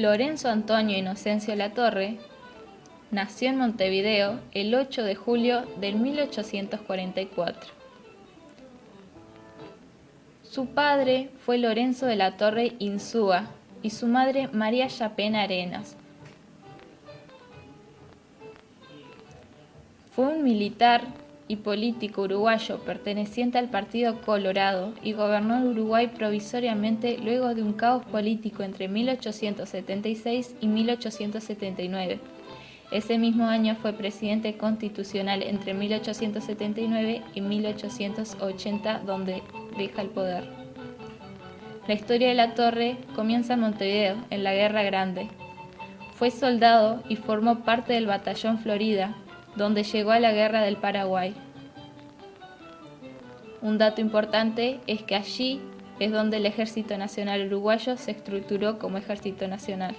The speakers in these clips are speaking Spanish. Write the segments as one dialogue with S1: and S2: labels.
S1: Lorenzo Antonio Inocencio Latorre nació en Montevideo el 8 de julio de 1844. Su padre fue Lorenzo de la Torre Insúa y su madre María Yapena Arenas. Fue un militar y político uruguayo perteneciente al Partido Colorado y gobernó el Uruguay provisoriamente luego de un caos político entre 1876 y 1879. Ese mismo año fue presidente constitucional entre 1879 y 1880, donde deja el poder. La historia de Latorre comienza en Montevideo, en la Guerra Grande. Fue soldado y formó parte del Batallón Florida, donde llegó a la Guerra del Paraguay. Un dato importante es que allí es donde el Ejército Nacional Uruguayo se estructuró como Ejército Nacional.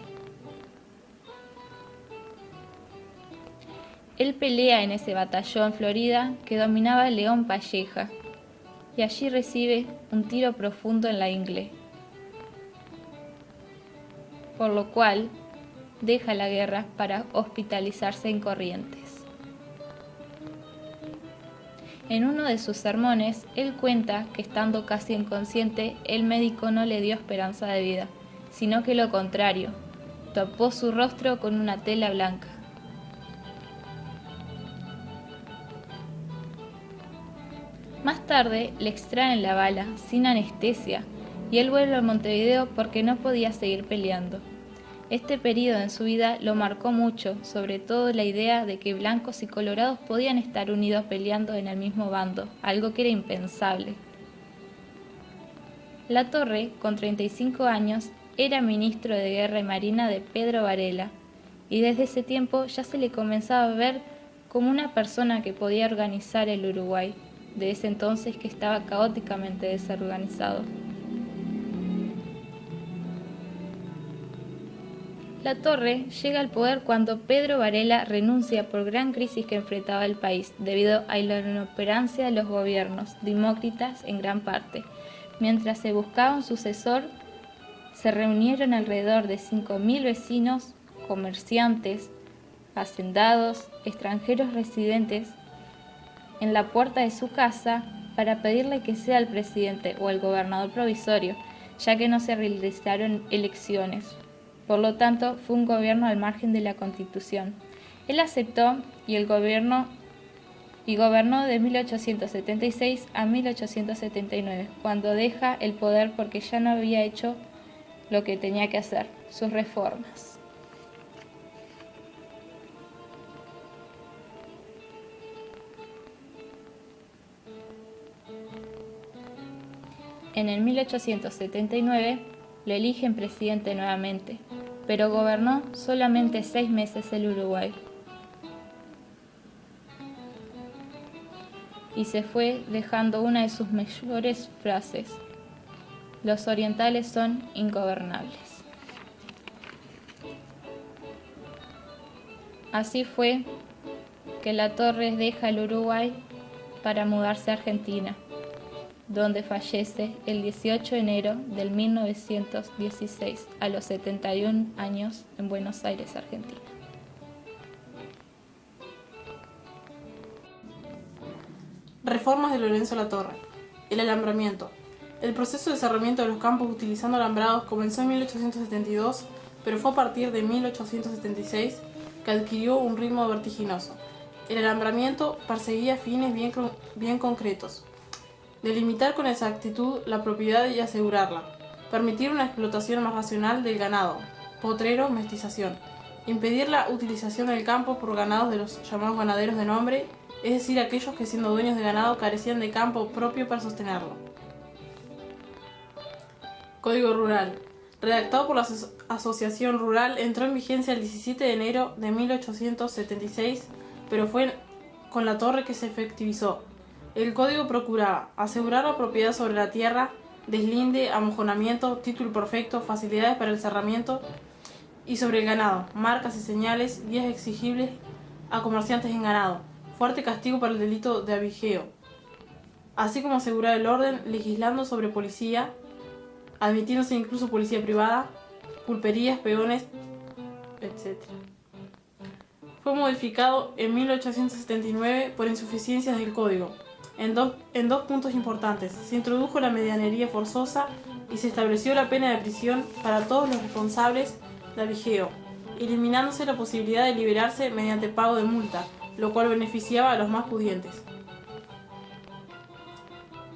S1: Él pelea en ese batallón Florida que dominaba León Palleja y allí recibe un tiro profundo en la ingle, por lo cual deja la guerra para hospitalizarse en Corrientes. En uno de sus sermones, él cuenta que estando casi inconsciente, el médico no le dio esperanza de vida, sino que lo contrario, tapó su rostro con una tela blanca. Más tarde le extraen la bala, sin anestesia, y él vuelve a Montevideo porque no podía seguir peleando. Este periodo en su vida lo marcó mucho, sobre todo la idea de que blancos y colorados podían estar unidos peleando en el mismo bando, algo que era impensable. Latorre, con 35 años, era ministro de Guerra y Marina de Pedro Varela, y desde ese tiempo ya se le comenzaba a ver como una persona que podía organizar el Uruguay, de ese entonces que estaba caóticamente desorganizado. Latorre llega al poder cuando Pedro Varela renuncia por gran crisis que enfrentaba el país, debido a la inoperancia de los gobiernos, demócratas en gran parte. Mientras se buscaba un sucesor, se reunieron alrededor de 5.000 vecinos, comerciantes, hacendados, extranjeros residentes, en la puerta de su casa para pedirle que sea el presidente o el gobernador provisorio, ya que no se realizaron elecciones. Por lo tanto, fue un gobierno al margen de la Constitución. Él aceptó y gobernó de 1876 a 1879, cuando deja el poder porque ya no había hecho lo que tenía que hacer, sus reformas. En el 1879 lo eligen presidente nuevamente, pero gobernó solamente 6 meses el Uruguay. Y se fue dejando una de sus mayores frases: los orientales son ingobernables. Así fue que Latorre deja el Uruguay para mudarse a Argentina, donde fallece el 18 de enero del 1916 a los 71 años en Buenos Aires, Argentina.
S2: Reformas de Lorenzo Latorre. El alambramiento. El proceso de cerramiento de los campos utilizando alambrados comenzó en 1872, pero fue a partir de 1876 que adquirió un ritmo vertiginoso. El alambramiento perseguía fines bien concretos: delimitar con exactitud la propiedad y asegurarla, permitir una explotación más racional del ganado, potrero, mestización, impedir la utilización del campo por ganados de los llamados ganaderos de nombre, es decir, aquellos que siendo dueños de ganado carecían de campo propio para sostenerlo. Código Rural. Redactado por la Asociación Rural, entró en vigencia el 17 de enero de 1876, pero fue con Latorre que se efectivizó. El código procuraba asegurar la propiedad sobre la tierra, deslinde, amojonamiento, título perfecto, facilidades para el cerramiento, y sobre el ganado, marcas y señales, guías exigibles a comerciantes en ganado, fuerte castigo para el delito de avigeo, así como asegurar el orden legislando sobre policía, admitiéndose incluso policía privada, pulperías, peones, etc. Fue modificado en 1879 por insuficiencias del código, en dos puntos importantes. Se introdujo la medianería forzosa y se estableció la pena de prisión para todos los responsables de aligeo, eliminándose la posibilidad de liberarse mediante pago de multa, lo cual beneficiaba a los más pudientes.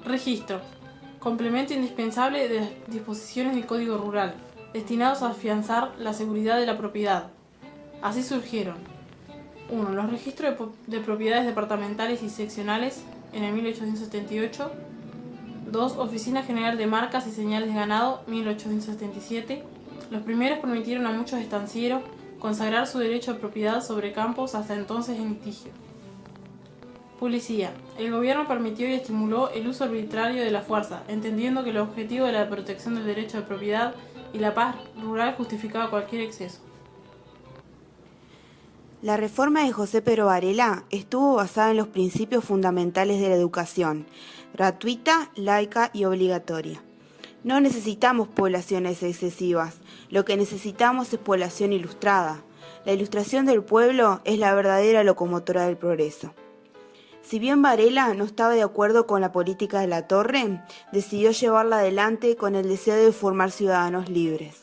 S2: Registro. Complemento indispensable de las disposiciones del Código Rural, destinados a afianzar la seguridad de la propiedad. Así surgieron: 1. Los registros de propiedades departamentales y seccionales en el 1878. 2. Oficina General de Marcas y Señales de Ganado, 1877. Los primeros permitieron a muchos estancieros consagrar su derecho de propiedad sobre campos hasta entonces en litigio. Policía. El gobierno permitió y estimuló el uso arbitrario de la fuerza, entendiendo que el objetivo era la protección del derecho de propiedad y la paz rural justificaba cualquier exceso.
S3: La reforma de José Pedro Varela estuvo basada en los principios fundamentales de la educación, gratuita, laica y obligatoria. No necesitamos poblaciones excesivas, lo que necesitamos es población ilustrada. La ilustración del pueblo es la verdadera locomotora del progreso. Si bien Varela no estaba de acuerdo con la política de Latorre, decidió llevarla adelante con el deseo de formar ciudadanos libres.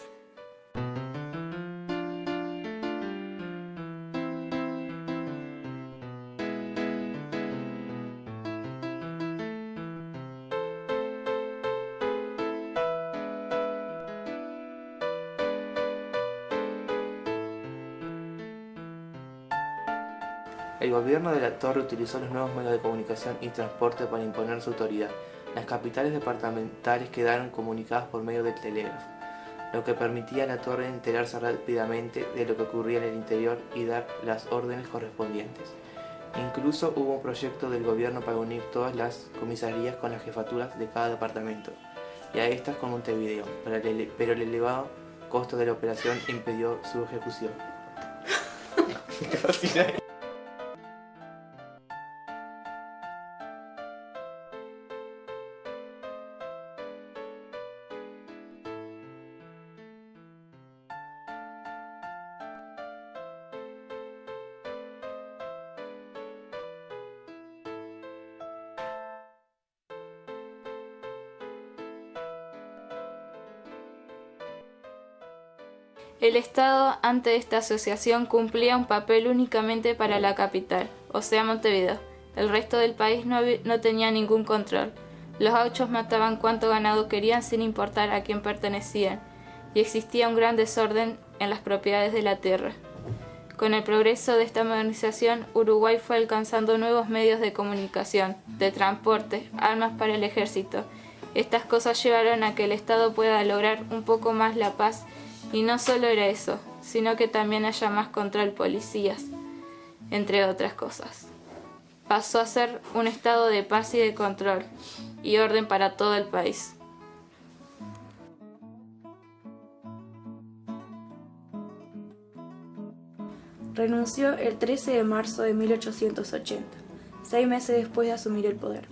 S4: El gobierno de Latorre utilizó los nuevos medios de comunicación y transporte para imponer su autoridad. Las capitales departamentales quedaron comunicadas por medio del telégrafo, lo que permitía a Latorre enterarse rápidamente de lo que ocurría en el interior y dar las órdenes correspondientes. Incluso hubo un proyecto del gobierno para unir todas las comisarías con las jefaturas de cada departamento, y a estas con Montevideo, pero el elevado costo de la operación impidió su ejecución.
S1: El Estado, ante esta asociación, cumplía un papel únicamente para la capital, o sea Montevideo. El resto del país no tenía ningún control. Los gauchos mataban cuanto ganado querían sin importar a quién pertenecían, y existía un gran desorden en las propiedades de la tierra. Con el progreso de esta modernización, Uruguay fue alcanzando nuevos medios de comunicación, de transporte, armas para el ejército. Estas cosas llevaron a que el Estado pueda lograr un poco más la paz. Y no solo era eso, sino que también haya más control policías, entre otras cosas. Pasó a ser un estado de paz y de control, y orden para todo el país.
S5: Renunció el 13 de marzo de 1880, 6 meses después de asumir el poder.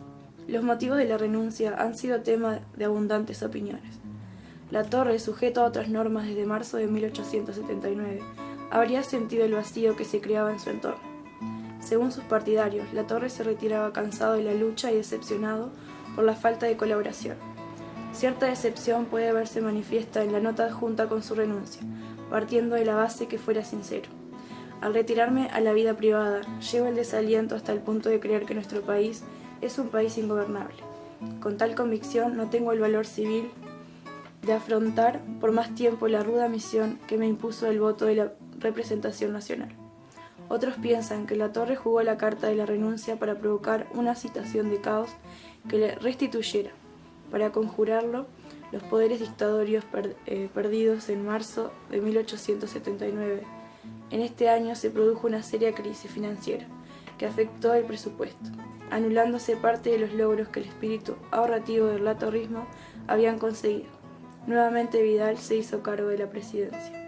S5: Los motivos de la renuncia han sido tema de abundantes opiniones. Latorre, sujeto a otras normas desde marzo de 1879, habría sentido el vacío que se creaba en su entorno. Según sus partidarios, Latorre se retiraba cansado de la lucha y decepcionado por la falta de colaboración. Cierta decepción puede verse manifiesta en la nota adjunta con su renuncia, partiendo de la base que fuera sincero. Al retirarme a la vida privada, llevo el desaliento hasta el punto de creer que nuestro país es un país ingobernable. Con tal convicción no tengo el valor civil de afrontar por más tiempo la ruda misión que me impuso el voto de la representación nacional. Otros piensan que Latorre jugó la carta de la renuncia para provocar una situación de caos que le restituyera, para conjurarlo, los poderes dictatorios perdidos en marzo de 1879. En este año se produjo una seria crisis financiera que afectó el presupuesto, anulándose parte de los logros que el espíritu ahorrativo del latorrismo habían conseguido. Nuevamente Vidal se hizo cargo de la presidencia.